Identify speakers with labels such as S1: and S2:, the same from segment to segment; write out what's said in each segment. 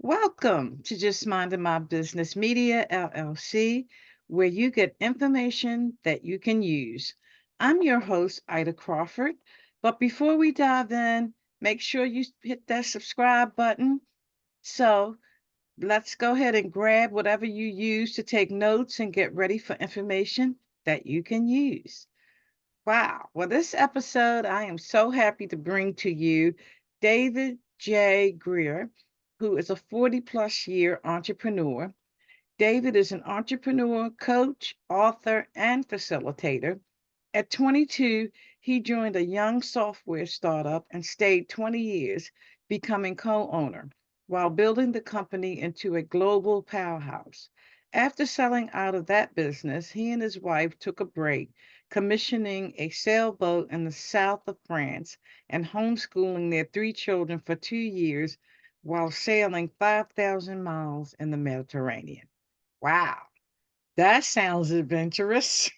S1: Welcome to Just Minding My Business Media, LLC, where you get information that you can use. I'm your host, Ida Crawford. But before we dive in, make sure you hit that subscribe button. So let's go ahead and grab whatever you use to take notes and get ready for information that you can use. Wow. Well, this episode, I am so happy to bring to you David J. Greer, who is a 40 plus year entrepreneur. David is an entrepreneur, coach, author, and facilitator. At 22, he joined a young software startup and stayed 20 years, becoming co owner while building the company into a global powerhouse. After selling out of that business, he and his wife took a break, commissioning a sailboat in the south of France and homeschooling their three children for 2 years while sailing 5,000 miles in the Mediterranean. Wow, that sounds adventurous.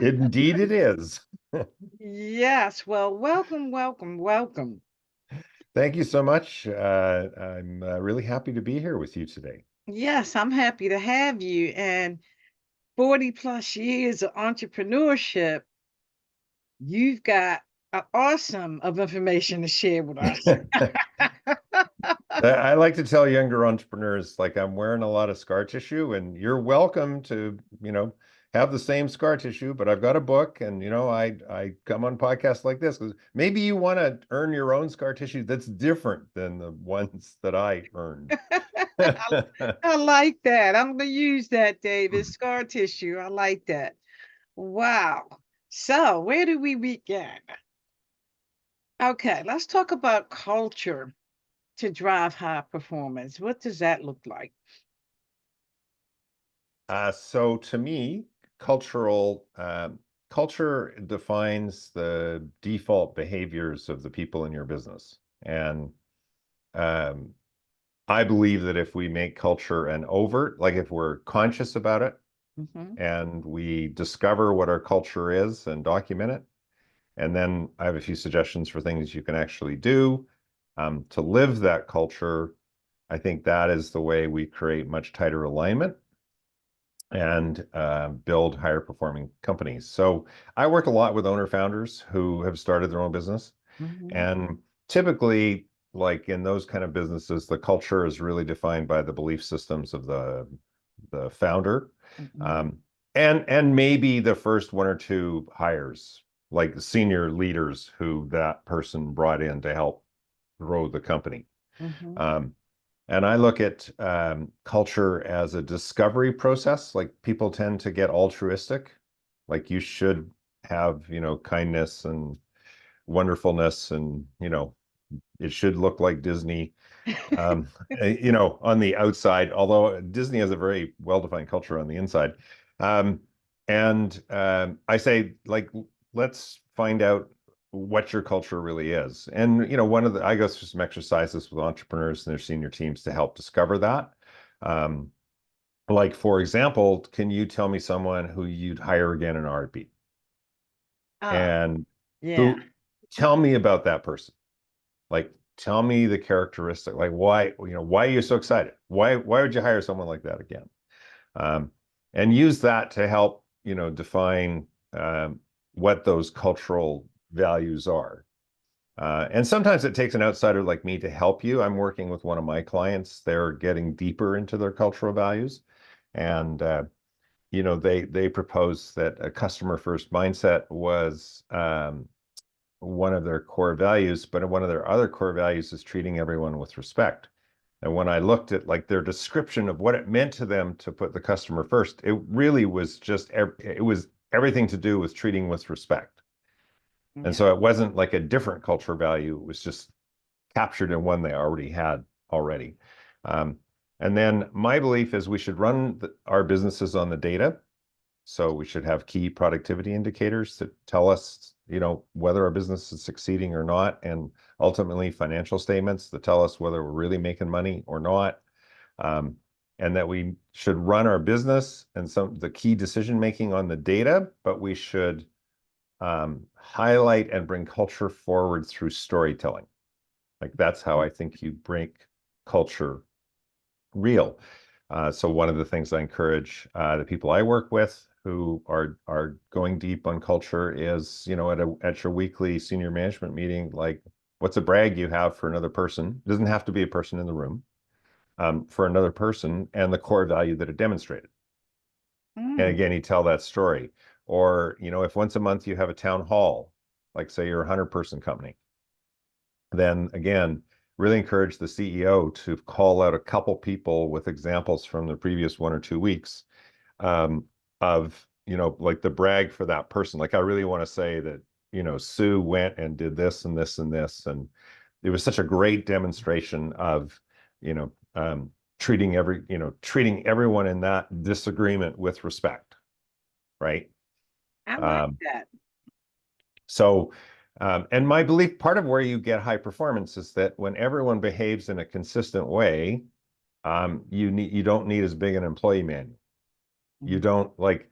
S2: Indeed it is.
S1: Yes, well, welcome, welcome, welcome.
S2: Thank you so much. I'm really happy to be here with you today.
S1: Yes, I'm happy to have you. And 40 plus years of entrepreneurship, you've got an awesome of information to share with us.
S2: I like to tell younger entrepreneurs, like I'm wearing a lot of scar tissue, and you're welcome to, have the same scar tissue, but I've got a book, and I come on podcasts like this because maybe you want to earn your own scar tissue that's different than the ones that I earned.
S1: I like that. I'm going to use that, David. Scar tissue. I like that. Wow. So, where do we begin? Okay, let's talk about culture to drive high performance. What does that look like?
S2: So to me, culture defines the default behaviors of the people in your business. And um, I believe that if we make culture an overt, like if we're conscious about it
S1: Hmm.
S2: and we discover what our culture is and document it, and then I have a few suggestions for things you can actually do to live that culture. I think that is the way we create much tighter alignment and build higher performing companies. So I work a lot with owner founders who have started their own business.
S1: Hmm.
S2: And typically, like in those kind of businesses, the culture is really defined by the belief systems of the founder.
S1: Hmm.
S2: Um, and maybe the first one or two hires, like senior leaders who that person brought in to help grow the company.
S1: Hmm.
S2: Um, and I look at culture as a discovery process. Like people tend to get altruistic, like you should have, kindness and wonderfulness, and it should look like Disney, um, on the outside. Although Disney has a very well-defined culture on the inside, um, and I say, like, let's find out what your culture really is. And I go through some exercises with entrepreneurs and their senior teams to help discover that. Um, like, for example, can you tell me someone who you'd hire again in a heartbeat?
S1: Oh,
S2: And
S1: yeah.
S2: who tell me about that person? Like, tell me the characteristic. Like, why are you so excited? Why would you hire someone like that again? Um, and use that to help, define what those cultural values are. And sometimes it takes an outsider like me to help you. I'm working with one of my clients. They're getting deeper into their cultural values. And they propose that a customer first mindset was one of their core values, but one of their other core values is treating everyone with respect. And when I looked at like their description of what it meant to them to put the customer first, it really was it was everything to do with treating with respect. And
S1: Yeah.
S2: so it wasn't like a different culture value. It was just captured in one they already had already. Um, and then my belief is we should run our businesses on the data. So we should have key productivity indicators that tell us, whether our business is succeeding or not, and ultimately financial statements that tell us whether we're really making money or not. Um, and that we should run our business and some the key decision making on the data, but we should highlight and bring culture forward through storytelling. Like that's how I think you break culture real. So one of the things I encourage the people I work with who are going deep on culture is, at your weekly senior management meeting, like, what's a brag you have for another person? It doesn't have to be a person in the room, for another person, and the core value that it demonstrated. And
S1: Mm.
S2: again, you tell that story. Or, if once a month you have a town hall, like say you're a 100-person company, then again, really encourage the CEO to call out a couple people with examples from the previous 1 or 2 weeks, um, of, like the brag for that person. Like, I really want to say that, Sue went and did this and this and this. And it was such a great demonstration of, you know, um, treating everyone in that disagreement with respect. Right.
S1: I like
S2: Um,
S1: that.
S2: So, and my belief, part of where you get high performance is that when everyone behaves in a consistent way, you don't need as big an employee manual. You
S1: Mm.
S2: don't like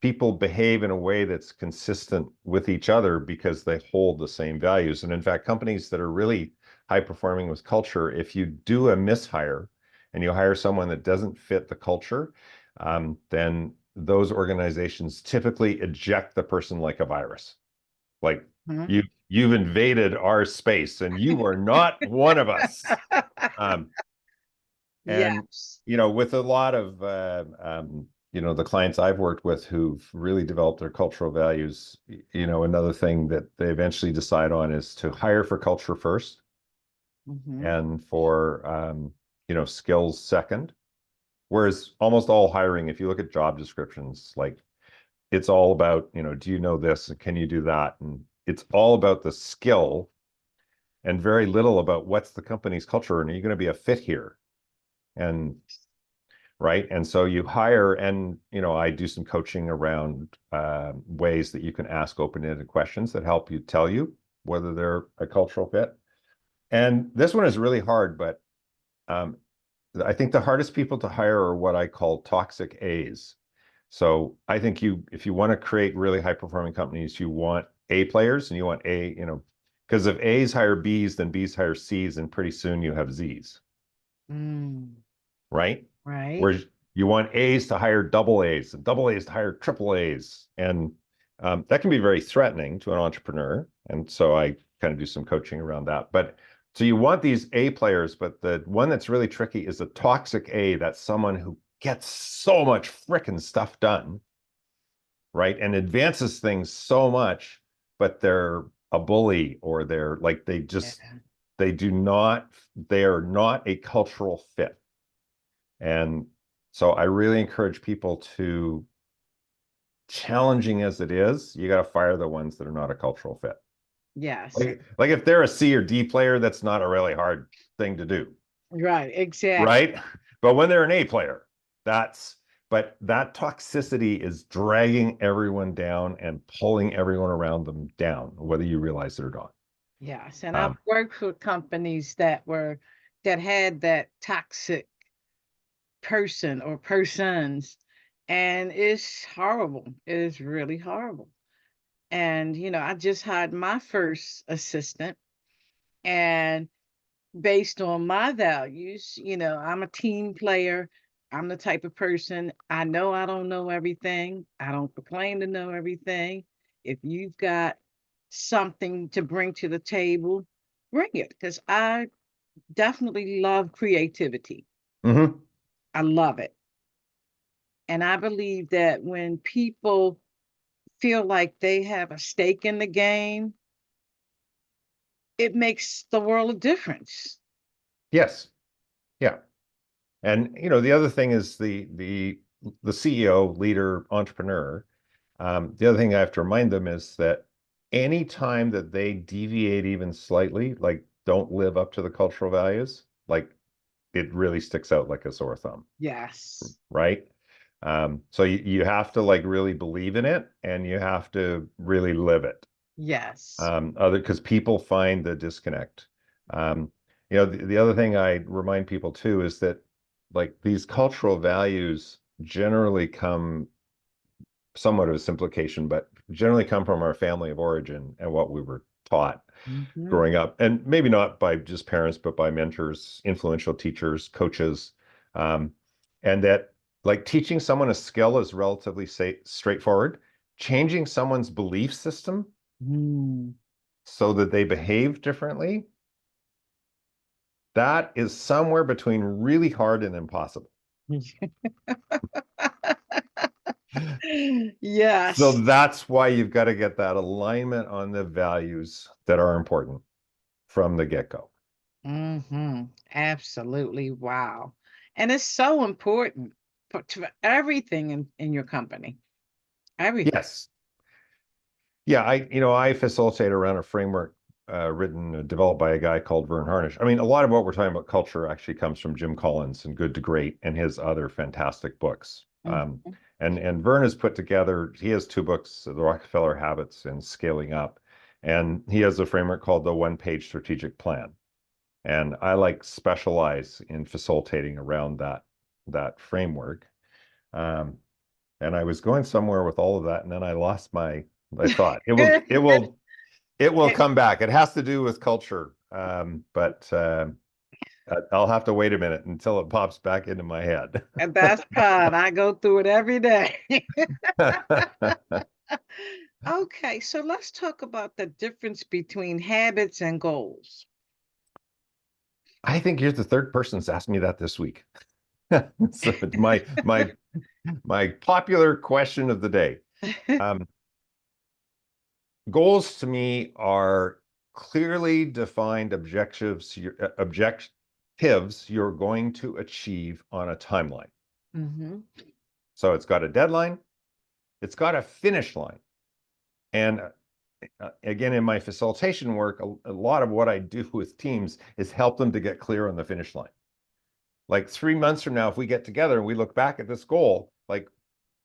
S2: people behave in a way that's consistent with each other because they hold the same values. And in fact, companies that are really high performing with culture, if you do a mishire and you hire someone that doesn't fit the culture, then those organizations typically eject the person like a virus. Like,
S1: Mhm.
S2: you've invaded our space and you are not one of us. Um, and
S1: Yes.
S2: with a lot of the clients I've worked with who've really developed their cultural values, another thing that they eventually decide on is to hire for culture first
S1: Hmm.
S2: and for skills second. Whereas almost all hiring, if you look at job descriptions, like, it's all about, do you know this and can you do that? And it's all about the skill and very little about what's the company's culture and are you going to be a fit here? And right. And so you hire, and I do some coaching around ways that you can ask open-ended questions that help you tell you whether they're a cultural fit. And this one is really hard, but um, I think the hardest people to hire are what I call toxic A's. So I think if you want to create really high performing companies, you want A players and you want because if A's hire B's, then B's hire C's, and pretty soon you have Z's.
S1: Mm.
S2: Right?
S1: Right.
S2: Whereas you want A's to hire double A's and double A's to hire triple A's. And that can be very threatening to an entrepreneur. And so I kind of do some coaching around that. But so you want these A players, but the one that's really tricky is a toxic A. That's someone who gets so much freaking stuff done, right? And advances things so much, but they're a bully, or they're like,
S1: Yeah.
S2: they are not a cultural fit. And so I really encourage people to, challenging as it is, you got to fire the ones that are not a cultural fit.
S1: Yes.
S2: Like if they're a C or D player, that's not a really hard thing to do,
S1: Right. Exactly.
S2: right? But when they're an A player, that's, but that toxicity is dragging everyone down and pulling everyone around them down, whether you realize it or not.
S1: Yes. And I've
S2: Um,
S1: worked with companies that had that toxic person or persons, and it's horrible. It is really horrible. And I just hired my first assistant, and based on my values, I'm a team player. I'm the type of person, I know I don't know everything. I don't proclaim to know everything. If you've got something to bring to the table, bring it, because I definitely love creativity.
S2: mhm.
S1: I love it. And I believe that when people feel like they have a stake in the game, it makes the world a difference.
S2: Yes. Yeah. And the other thing is the CEO, leader, entrepreneur. The other thing I have to remind them is that any time that they deviate even slightly, like don't live up to the cultural values, like it really sticks out like a sore thumb,
S1: Yes.
S2: right? So you have to like really believe in it and you have to really live it.
S1: Yes.
S2: Other because people find the disconnect. The other thing I remind people too is that like these cultural values generally come, somewhat of a simplification, but generally come from our family of origin and what we were taught
S1: Mhm.
S2: growing up, and maybe not by just parents, but by mentors, influential teachers, coaches, um, and that like teaching someone a skill is relatively straightforward. Changing someone's belief system
S1: Mm.
S2: so that they behave differently, that is somewhere between really hard and impossible. So
S1: Yes.
S2: that's why you've got to get that alignment on the values that are important from the get-go.
S1: Absolutely. Wow. And it's so important to everything in your company. Everything.
S2: Yes. Yeah, I facilitate around a framework developed by a guy called Vern Harnish. I mean, a lot of what we're talking about culture actually comes from Jim Collins and Good to Great and his other fantastic books.
S1: Mhm.
S2: And Vern has put together, he has two books, The Rockefeller Habits and Scaling Up. And he has a framework called the One-Page Strategic Plan. And I like specialize in facilitating around that framework. Um, and I was going somewhere with all of that, and then I lost my thought. It will come back. It has to do with culture, but I'll have to wait a minute until it pops back into my head.
S1: And that's fine. I go through it every day. Okay, so let's talk about the difference between habits and goals.
S2: I think you're the third person that's asked me that this week. So it's my popular question of the day. Um, Goals to me are clearly defined objectives you're going to achieve on a timeline.
S1: Hmm.
S2: So it's got a deadline, it's got a finish line. And again, in my facilitation work, a lot of what I do with teams is help them to get clear on the finish line. Like 3 months from now, if we get together and we look back at this goal, like,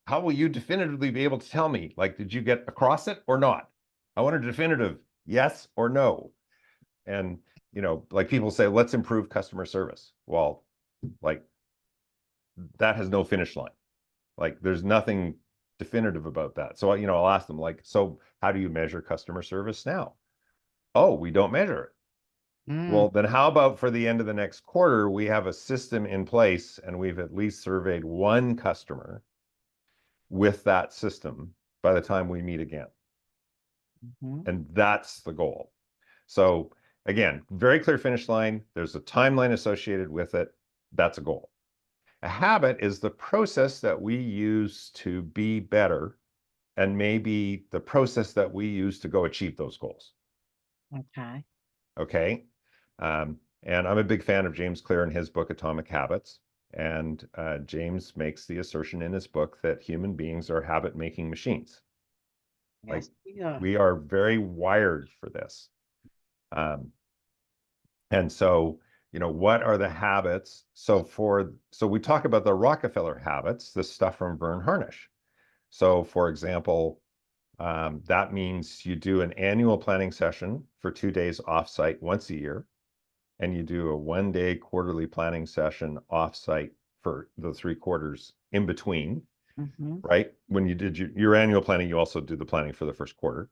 S2: how will you definitively be able to tell me, like, did you get across it or not? I want a definitive yes or no. And, like people say, let's improve customer service. Well, like, that has no finish line. Like, there's nothing definitive about that. So, I'll ask them, like, so how do you measure customer service now? Oh, we don't measure it.
S1: Mm,
S2: Well, then how about for the end of the next quarter, we have a system in place and we've at least surveyed one customer with that system by the time we meet again.
S1: mhm.
S2: And that's the goal. So again, very clear finish line. There's a timeline associated with it. That's a goal. A habit is the process that we use to be better and maybe the process that we use to go achieve those goals.
S1: Okay.
S2: Okay. And I'm a big fan of James Clear and his book, Atomic Habits. And James makes the assertion in his book that human beings are habit making machines. Like
S1: Yes, we are.
S2: we are very wired for this. Um, and so, what are the habits? So we talk about the Rockefeller habits, the stuff from Vern Harnish. So for example, that means you do an annual planning session for 2 days offsite once a year, and you do a 1 day quarterly planning session offsite for the 3 quarters in between,
S1: Hmm.
S2: right? When you did your annual planning, you also do the planning for the first quarter.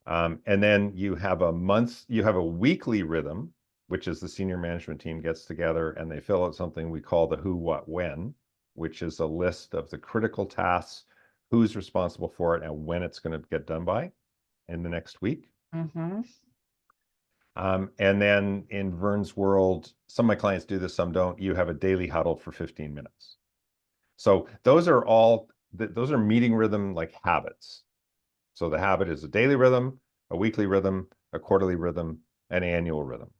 S2: And then you have a weekly rhythm, which is the senior management team gets together and they fill out something we call the who, what, when, which is a list of the critical tasks, who's responsible for it, and when it's going to get done by in the next week.
S1: Hmm.
S2: And then in Vern's world, some of my clients do this, some don't. You have a daily huddle for 15 minutes. So those are meeting rhythm like habits. So the habit is a daily rhythm, a weekly rhythm, a quarterly rhythm, an annual rhythm.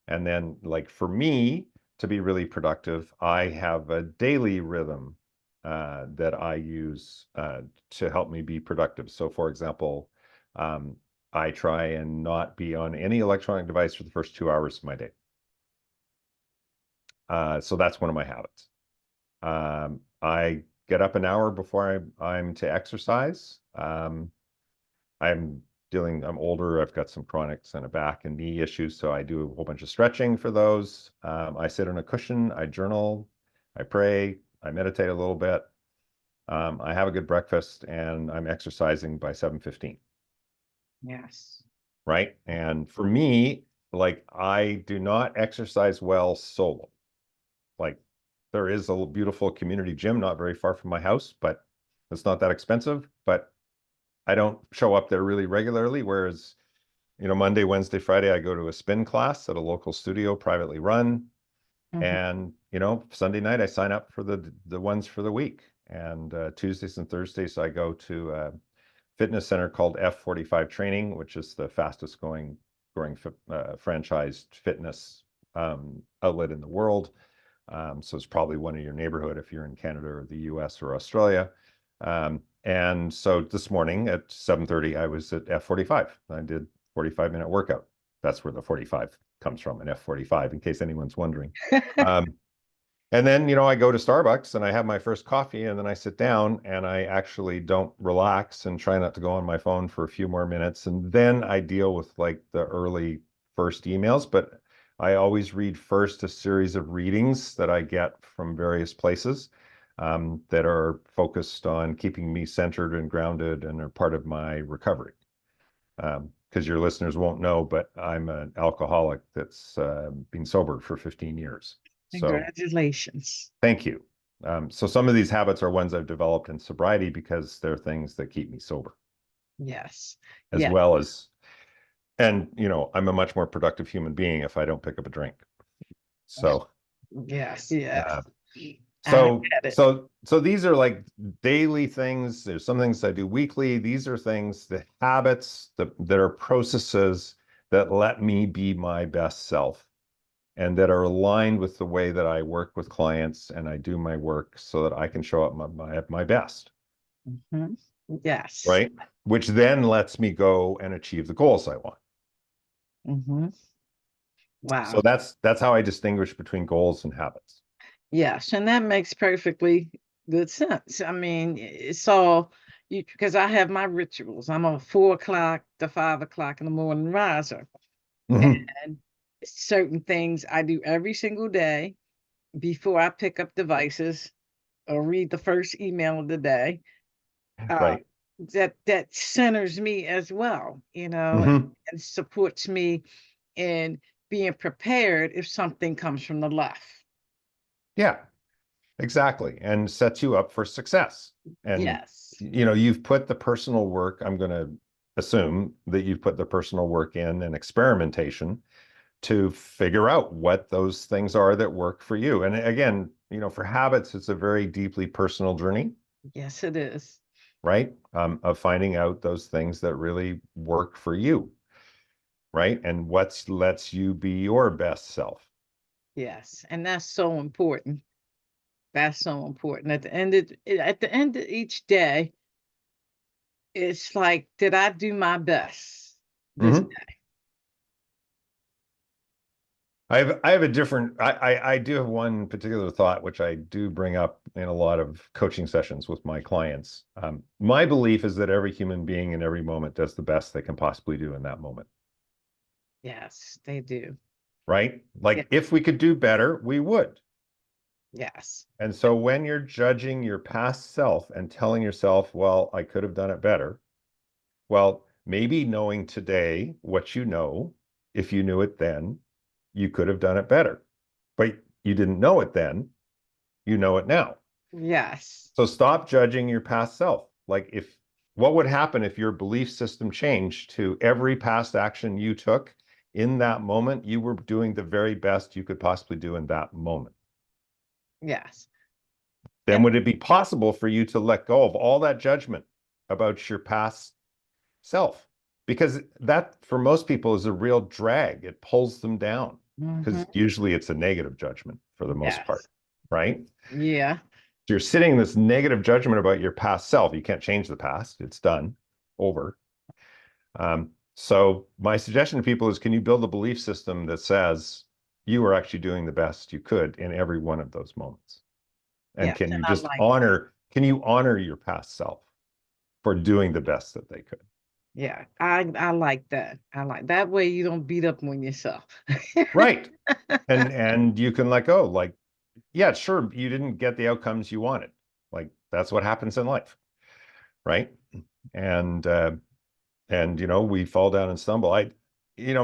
S2: And then, like for me, to be really productive, I have a daily rhythm that I use to help me be productive. So, for example, um, I try and not be on any electronic device for the first 2 hours of my day. So that's one of my habits. I get up an hour before I'm to exercise. I'm older. I've got some chronics and a back and knee issues, so I do a whole bunch of stretching for those. I sit on a cushion, I journal, I pray, I meditate a little bit. I have a good breakfast, and I'm exercising by 7:15.
S1: Yes.
S2: right? And for me, like I do not exercise well solo. Like there is a beautiful community gym not very far from my house, but it's not that expensive, but I don't show up there really regularly. Whereas, Monday, Wednesday, Friday, I go to a spin class at a local studio, privately run.
S1: Mhm.
S2: And, Sunday night I sign up for the ones for the week. And Tuesdays and Thursdays I go to a fitness center called F45 Training, which is the fastest growing franchised fitness outlet in the world. So it's probably one in your neighborhood if you're in Canada or the US or Australia. And so this morning at 7:30, I was at F45. I did 45-minute workout. That's where the 45 comes from, an F45, in case anyone's wondering. Um, and then, I go to Starbucks and I have my first coffee and then I sit down and I actually don't relax and try not to go on my phone for a few more minutes. And then I deal with like the early first emails, but I always read first a series of readings that I get from various places that are focused on keeping me centered and grounded and are part of my recovery. Because your listeners won't know, but I'm an alcoholic that's been sober for 15 years. So
S1: Congratulations.
S2: thank you. So some of these habits are ones I've developed in sobriety because they're things that keep me sober,
S1: Yes.
S2: as
S1: Yeah.
S2: well as, and I'm a much more productive human being if I don't pick up a drink. So,
S1: Yes. Yes.
S2: uh,
S1: I
S2: so,
S1: get it.
S2: so these are like daily things. There's some things I do weekly. These are things, the habits that are processes that let me be my best self and that are aligned with the way that I work with clients and I do my work so that I can show up at my best,
S1: Mhm. Yes.
S2: right? Which then lets me go and achieve the goals I want.
S1: Hmm.
S2: So
S1: Wow.
S2: that's how I distinguish between goals and habits.
S1: Yes, and that makes perfectly good sense. I mean, it's all you because I have my rituals. I'm a 4 o'clock to 5 o'clock in the morning riser,
S2: Mhm.
S1: and certain things I do every single day before I pick up devices or read the first email of the day. Uh,
S2: Right.
S1: that centers me as well,
S2: Hmm.
S1: and supports me in being prepared if something comes from the left.
S2: Yeah, exactly. And sets you up for success. And,
S1: Yes.
S2: you've put the personal work, I'm going to assume that you've put the personal work in and experimentation to figure out what those things are that work for you. And again, for habits, it's a very deeply personal journey,
S1: Yes, it is.
S2: right? Of finding out those things that really work for you, right? And what lets you be your best self.
S1: Yes, and that's so important. That's so important. At the end of each day, it's like, did I do my best this
S2: Hmm.
S1: day?
S2: I have a different I do have one particular thought which I do bring up in a lot of coaching sessions with my clients. My belief is that every human being in every moment does the best they can possibly do in that moment,
S1: Yes, they do.
S2: right?
S1: Yeah,
S2: Like if we could do better, we would.
S1: yes.
S2: And so when you're judging your past self and telling yourself, well, I could have done it better, well, maybe knowing today what you know, if you knew it then, you could have done it better. But you didn't know it then, you know it now.
S1: Yes.
S2: So stop judging your past self. Like what would happen if your belief system changed to every past action you took in that moment, you were doing the very best you could possibly do in that moment?
S1: Yes.
S2: Then
S1: And
S2: would it be possible for you to let go of all that judgment about your past self? Because that, for most people, is a real drag. It pulls them down because
S1: mhm,
S2: usually it's a negative judgment for the most part,
S1: yes.
S2: right?
S1: Yeah.
S2: So you're sitting in this negative judgment about your past self. You can't change the past. It's done, over. So my suggestion to people is, can you build a belief system that says you are actually doing the best you could in every one of those moments? And
S1: Yes,
S2: can
S1: and
S2: you
S1: I
S2: just
S1: like that.
S2: honor your past self for doing the best that they could?
S1: Yeah, I like that. I like that way you don't beat up on yourself.
S2: Right. And you can let go. Like, yeah, sure, you didn't get the outcomes you wanted. Like that's what happens in life, right? And we fall down and stumble.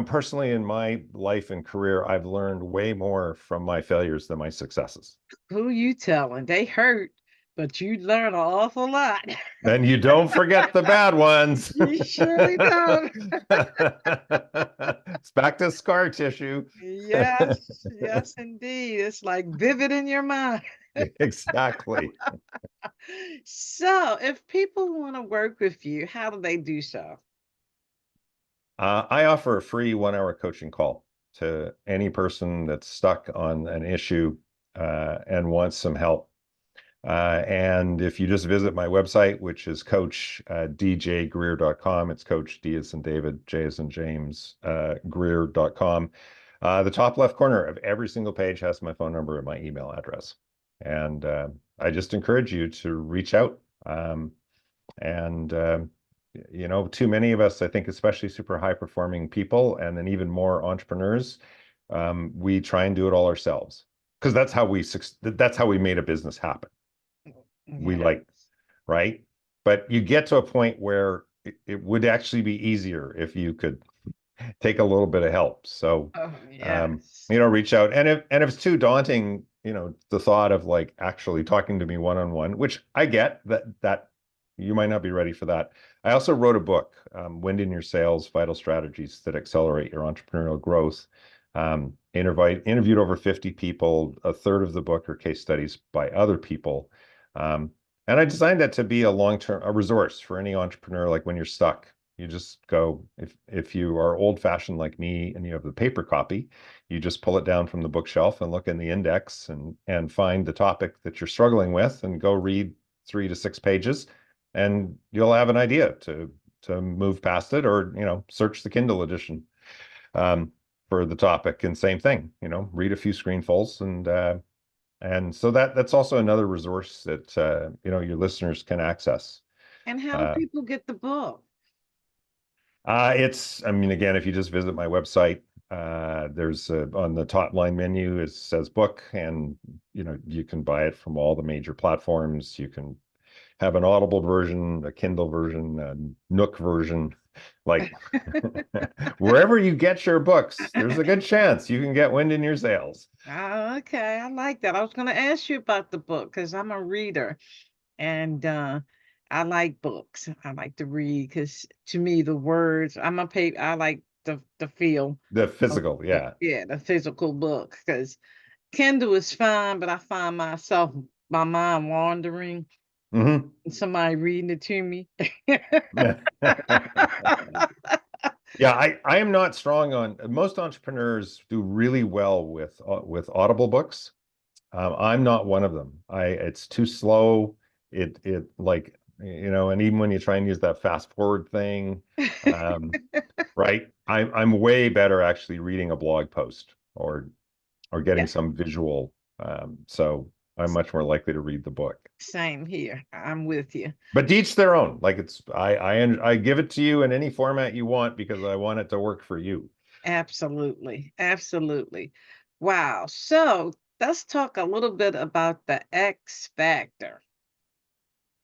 S2: personally in my life and career, I've learned way more from my failures than my successes.
S1: Who you telling? They hurt, but you learn an awful lot.
S2: And you don't forget the bad ones.
S1: You surely don't.
S2: It's back to scar tissue.
S1: Yes, yes, indeed. It's like vivid in your mind.
S2: Exactly.
S1: So, if people want to work with you, how do they do so?
S2: I offer a free 1 hour coaching call to any person that's stuck on an issue and wants some help. And if you just visit my website, which is coachdjgreer.com, it's Coach D as in David, J as in James, Greer.com. The top left corner of every single page has my phone number and my email address. And I just encourage you to reach out. And too many of us, I think, especially super high performing people, and then even more entrepreneurs, we try and do it all ourselves because that's how we made a business happen. We
S1: Yes.
S2: like, right? But you get to a point where it would actually be easier if you could take a little bit of help. So,
S1: Oh, yes.
S2: reach out. And if it's too daunting, the thought of like actually talking to me one-on-one, which I get that you might not be ready for that. I also wrote a book, Wind in Your Sails, Vital Strategies that Accelerate Your Entrepreneurial Growth. Interviewed over 50 people. A third of the book are case studies by other people. And I designed that to be a resource for any entrepreneur. Like when you're stuck, you just go, if you are old fashioned like me and you have the paper copy, you just pull it down from the bookshelf and look in the index and find the topic that you're struggling with and go read 3 to 6 pages, and you'll have an idea to move past it, or search the Kindle edition for the topic, and same thing, read a few screenfuls, and so that's also another resource that your listeners can access.
S1: And how do
S2: Uh,
S1: people get the book?
S2: I mean, again, if you just visit my website, there's on the top line menu, it says book, and you can buy it from all the major platforms. You can have an Audible version, a Kindle version, a Nook version, like wherever you get your books, there's a good chance you can get Wind in Your Sails.
S1: Oh, okay. I like that. I was going to ask you about the book because I'm a reader and I like books. I like to read because to me, the words, I like the feel
S2: The
S1: of
S2: physical, yeah.
S1: yeah, the physical book because Kindle is fine, but I find my mind wandering
S2: Hmm.
S1: and somebody reading it to me.
S2: Yeah, I am not strong on, most entrepreneurs do really well with Audible books. I'm not one of them. It's too slow. It like, and even when you try and use that fast forward thing, um, right? I'm way better actually reading a blog post or getting
S1: Yeah,
S2: some visual. So I'm much more likely to read the book.
S1: same here. I'm with you.
S2: But to each their own. Like I give it to you in any format you want because I want it to work for you.
S1: Absolutely. Absolutely. Wow. So let's talk a little bit about the X factor.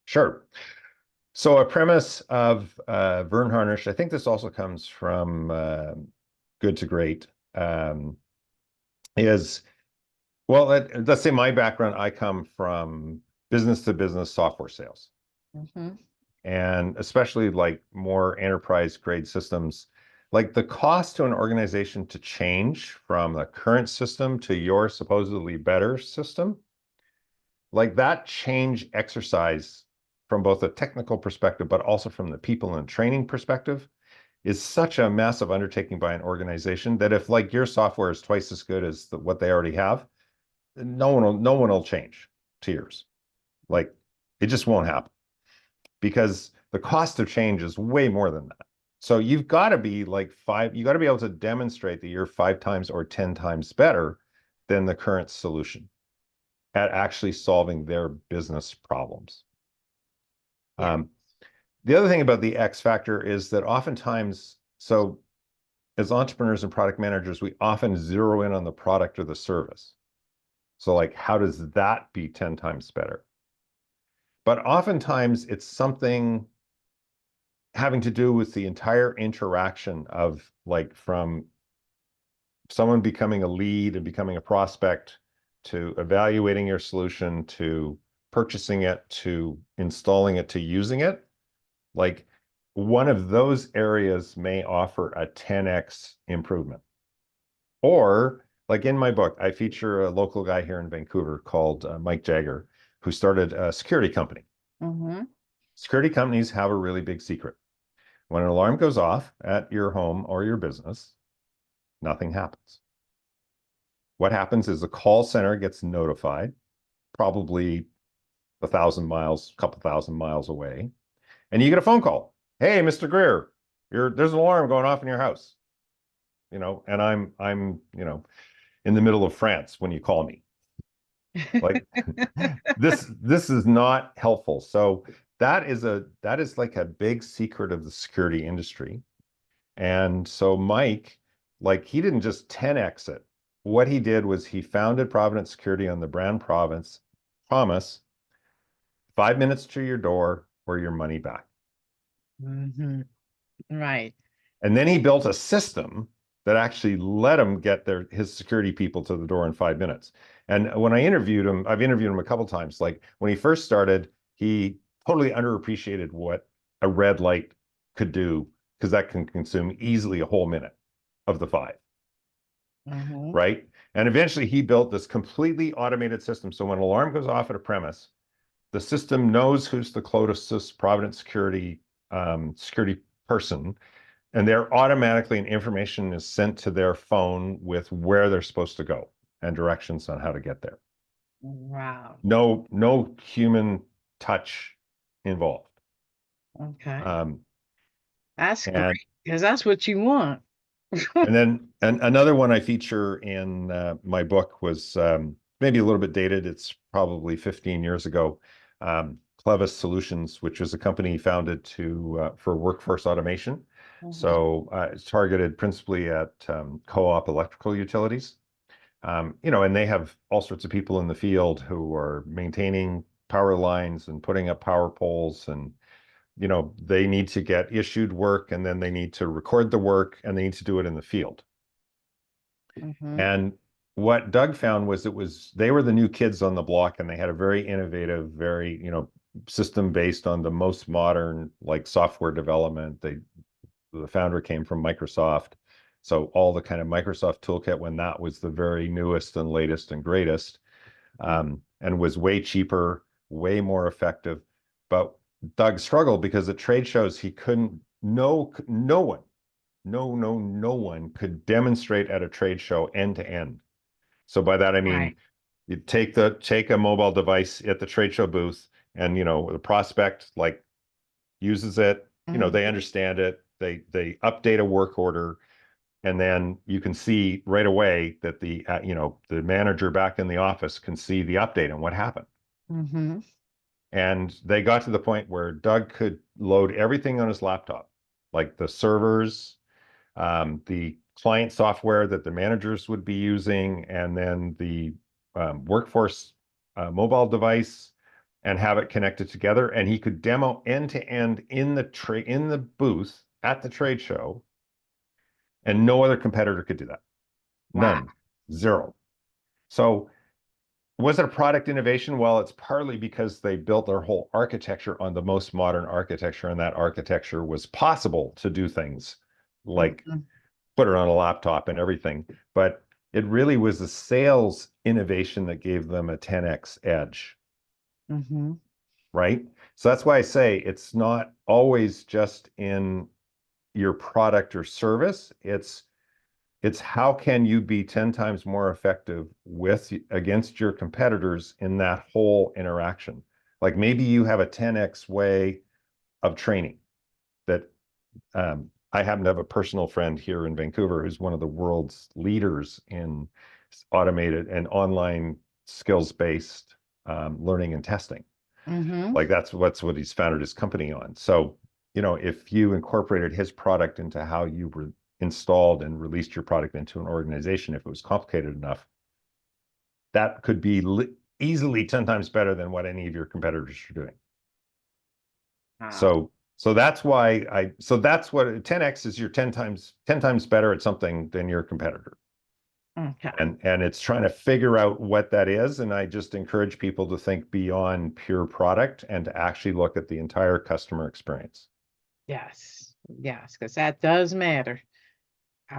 S2: Sure. So a premise of Vern Harnish, I think this also comes from Good to Great, um, is, well, let's say my background, I come from business to business software sales,
S1: Hmm.
S2: and especially like more enterprise grade systems. Like the cost to an organization to change from the current system to your supposedly better system, like that change exercise from both a technical perspective, but also from the people and training perspective, is such a massive undertaking by an organization that if like your software is twice as good as what they already have, no one will change to yours. Like it just won't happen because the cost of change is way more than that. So you've got to be you got to be able to demonstrate that you're 5 times or 10 times better than the current solution at actually solving their business problems.
S1: Yeah.
S2: Um, the other thing about the X factor is that oftentimes, so as entrepreneurs and product managers, we often zero in on the product or the service. So like, how does that be 10 times better? But oftentimes it's something having to do with the entire interaction of like from someone becoming a lead and becoming a prospect to evaluating your solution to purchasing it to installing it to using it. Like one of those areas may offer a 10x improvement. Or like in my book, I feature a local guy here in Vancouver called Mike Jagger, who started a security company.
S1: Mm-hmm.
S2: Security companies have a really big secret. When an alarm goes off at your home or your business, nothing happens. What happens is the call center gets notified, probably 1,000 miles, a couple thousand miles away, and you get a phone call. Hey, Mr. Greer, there's an alarm going off in your house. And I'm in the middle of France when you call me. Like this is not helpful. So that is like a big secret of the security industry. And so Mike, like he didn't just 10x it. What he did was he founded Providence Security on the brand promise, 5 minutes to your door or your money back.
S1: Mm-hmm. Right.
S2: And then he built a system that actually let him get his security people to the door in 5 minutes. And when I interviewed him, I've interviewed him a couple times. Like when he first started, he totally underappreciated what a red light could do because that can consume easily a whole minute of the 5,
S1: Mm-hmm.
S2: right? And eventually he built this completely automated system. So when an alarm goes off at a premise, the system knows who's the closest Providence security security person, and they're automatically, and information is sent to their phone with where they're supposed to go and directions on how to get there.
S1: Wow.
S2: No human touch involved.
S1: Okay.
S2: Um,
S1: That's great
S2: and
S1: because that's what you want.
S2: and another one I feature in my book was maybe a little bit dated. It's probably 15 years ago. Clevis Solutions, which was a company founded for workforce automation.
S1: Mm-hmm.
S2: So it's targeted principally at co-op electrical utilities. And they have all sorts of people in the field who are maintaining power lines and putting up power poles, and they need to get issued work, and then they need to record the work, and they need to do it in the field.
S1: Mm-hmm.
S2: And what Doug found was they were the new kids on the block, and they had a very innovative, very, system based on the most modern like software development. The founder came from Microsoft. So all the kind of Microsoft toolkit when that was the very newest and latest and greatest, and was way cheaper, way more effective. But Doug struggled because at trade shows he couldn't. No one, no one could demonstrate at a trade show end to end. So by that I mean
S1: Right.
S2: you take a mobile device at the trade show booth, and the prospect like uses it. They
S1: Mm-hmm.
S2: understand it. They update a work order, and then you can see right away that the manager back in the office can see the update and what happened.
S1: Mm-hmm.
S2: And they got to the point where Doug could load everything on his laptop, like the servers, the client software that the managers would be using, and then the workforce mobile device, and have it connected together. And he could demo end to end in the booth at the trade show, and no other competitor could do that.
S1: Wow.
S2: None, zero. So was it a product innovation? Well, it's partly because they built their whole architecture on the most modern architecture, and that architecture was possible to do things like
S1: Mm-hmm.
S2: put it on a laptop and everything. But it really was the sales innovation that gave them a 10x edge,
S1: Mm-hmm.
S2: right? So that's why I say it's not always just in your product or service. It's how can you be 10 times more effective against your competitors in that whole interaction. Like maybe you have a 10x way of training that I happen to have a personal friend here in Vancouver who's one of the world's leaders in automated and online skills-based learning and testing.
S1: Mm-hmm.
S2: Like that's what he's founded his company on. So, if you incorporated his product into how you installed and released your product into an organization, if it was complicated enough, that could be easily 10 times better than what any of your competitors are doing.
S1: Wow.
S2: So So that's why so that's what 10x is. You're 10 times better at something than your competitor.
S1: Okay.
S2: And it's trying to figure out what that is. And I just encourage people to think beyond pure product and to actually look at the entire customer experience.
S1: Yes. Yes, because that does matter.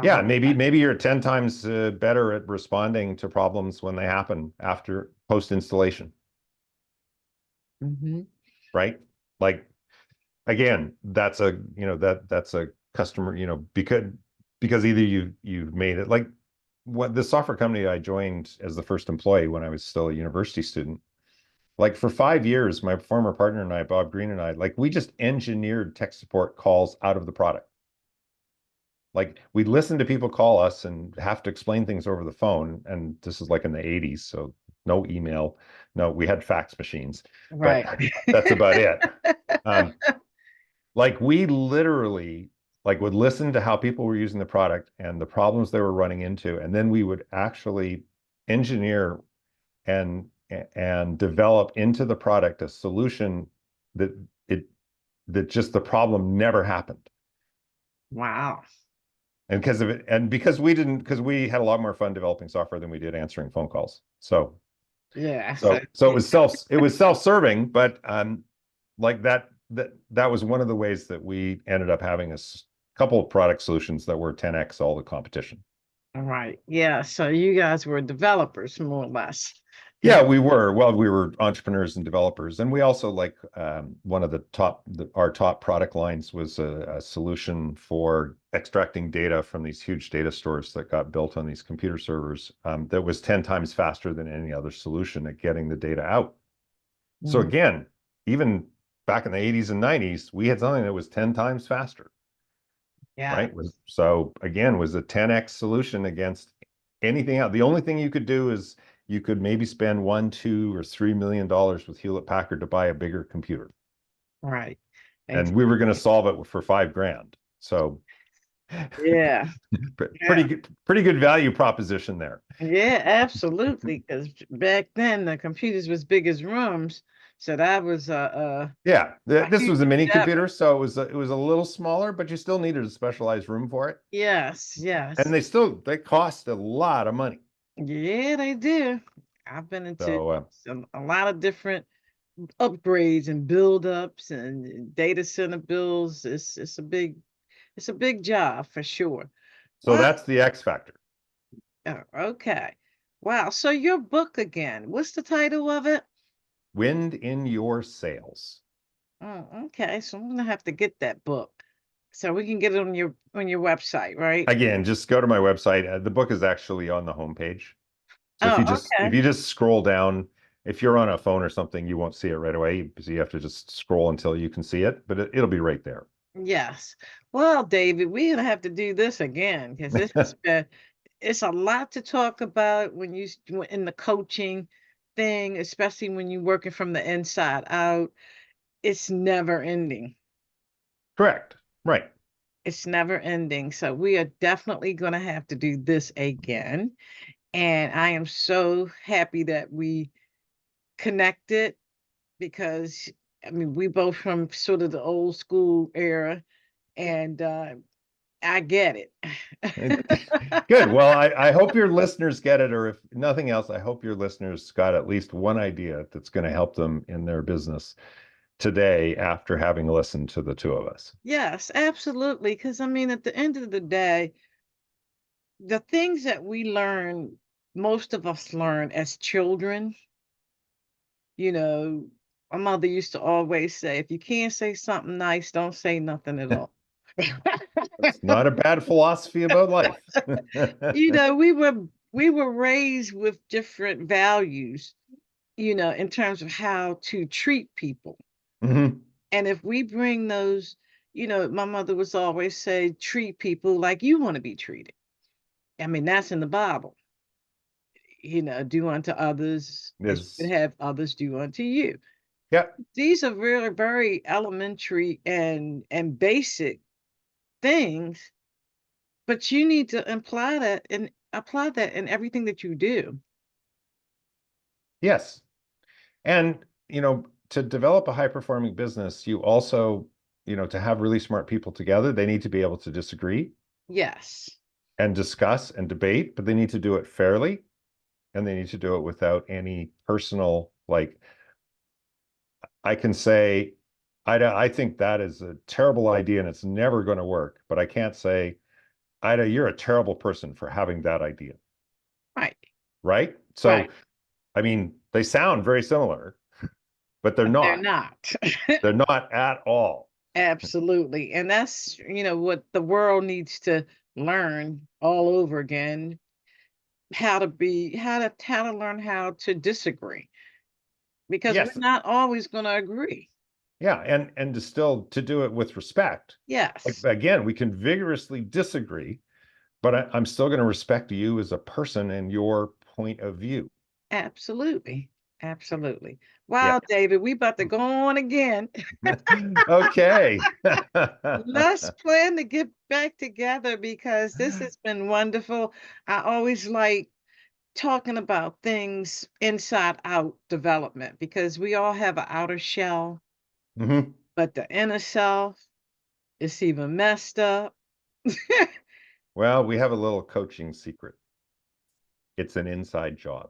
S2: Yeah,
S1: Um,
S2: maybe you're 10 times better at responding to problems when they happen after post installation,
S1: mhm.
S2: right? Like again, that's a that's a customer, because either you've made it like what the software company I joined as the first employee when I was still a university student. Like for 5 years, my former partner and I, Bob Green and I, like we just engineered tech support calls out of the product. Like we'd listen to people call us and have to explain things over the phone. And this is like in the 80s, so no email. No, we had fax machines, but
S1: Right.
S2: that's about it. Um, like we literally like would listen to how people were using the product and the problems they were running into, and then we would actually engineer and and develop into the product a solution that it that just the problem never happened.
S1: Wow.
S2: And because of it, and because we had a lot more fun developing software than we did answering phone calls.
S1: Yeah.
S2: So it was self-serving, but like that was one of the ways that we ended up having couple of product solutions that were 10x all the competition.
S1: All right. Yeah. So you guys were developers, more or less.
S2: Yeah,
S1: Yeah.
S2: we were entrepreneurs and developers, and we also like one of our top product lines was a solution for extracting data from these huge data stores that got built on these computer servers that was 10 times faster than any other solution at getting the data out. So
S1: Mhm.
S2: again, even back in the 80s and 90s, we had something that was 10 times faster,
S1: Yeah.
S2: right? So again, was a 10x solution against anything else. The only thing you could do is you could maybe spend 1, 2, or $3 million with Hewlett Packard to buy a bigger computer.
S1: Right.
S2: And we were going to
S1: Exactly.
S2: solve it for 5 grand. So
S1: Yeah. Yeah.
S2: pretty good value proposition there.
S1: Yeah, absolutely. Because back then the computers was big as rooms, so that was
S2: Yeah,
S1: a
S2: this
S1: huge
S2: was a mini
S1: endeavor.
S2: computer, so it was a little smaller, but you still needed a specialized room for it.
S1: Yes,
S2: And
S1: yes.
S2: they cost a lot of money.
S1: Yeah, they do. I've been into
S2: So
S1: a lot of different upgrades and build ups and data center builds. It's a big job for sure.
S2: so
S1: Wow.
S2: that's the X factor.
S1: Okay. Wow. So your book again. What's the title of it?
S2: Wind in your sails.
S1: Oh, okay. So I'm gonna have to get that book. So we can get it on your website, right?
S2: Again, just go to my website. The book is actually on the homepage. So
S1: Oh,
S2: if
S1: okay.
S2: you just scroll down, if you're on a phone or something, you won't see it right away. So you have to just scroll until you can see it, but it'll be right there.
S1: Yes. Well, David, we're gonna have to do this again because this has been it's a lot to talk about when in the coaching thing, especially when you're working from the inside out. It's never ending.
S2: Correct. Right.
S1: It's never ending. So we are definitely going to have to do this again. And I am so happy that we connected because I mean we both from sort of the old school era and I get it.
S2: Good. Well, I hope your listeners get it, or if nothing else, I hope your listeners got at least one idea that's going to help them in their business today after having listened to the two of us.
S1: Yes, absolutely. Because I mean, at the end of the day, the things that we learn, most of us learn as children, you know, my mother used to always say, if you can't say something nice, don't say nothing at all.
S2: It's not a bad philosophy about life.
S1: You know, we were raised with different values, you know, in terms of how to treat people.
S2: Mhm.
S1: And if we bring those, you know, my mother was always say, treat people like you want to be treated. I mean, that's in the Bible. You know, do unto others as you would
S2: Is
S1: have others do unto you.
S2: yeah,
S1: These are really very elementary and basic things, but you need to apply that in everything that you do.
S2: yes. And to develop a high performing business, you also to have really smart people together, they need to be able to disagree
S1: Yes.
S2: and discuss and debate, but they need to do it fairly, and they need to do it without any personal, like, I can say, I think that is a terrible idea and it's never going to work, but I can't say, Ida, you're a terrible person for having that idea.
S1: Right.
S2: Right? So,
S1: Right.
S2: I mean, they sound very similar, but they're
S1: But they're
S2: not.
S1: not.
S2: They're not at all.
S1: Absolutely. And that's, what the world needs to learn all over again, how to learn how to disagree because we're
S2: Yes.
S1: not always going to agree.
S2: Yeah. And to still to do it with respect. Like,
S1: Yes.
S2: again, we can vigorously disagree, but I'm still going to respect you as a person and your point of view.
S1: Absolutely. Absolutely.
S2: Yeah.
S1: Wow, David, we about to go on again.
S2: Okay.
S1: Let's plan to get back together because this has been wonderful. I always like talking about things inside out development because we all have an outer shell,
S2: Mhm.
S1: but the inner self is even messed up.
S2: Well, we have a little coaching secret. It's an inside job.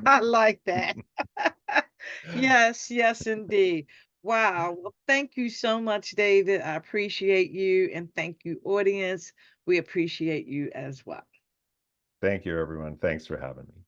S1: I like that. Yes, yes, indeed. Wow. Well, thank you so much, David. I appreciate you. And thank you, audience. We appreciate you as well.
S2: Thank you, everyone. Thanks for having me.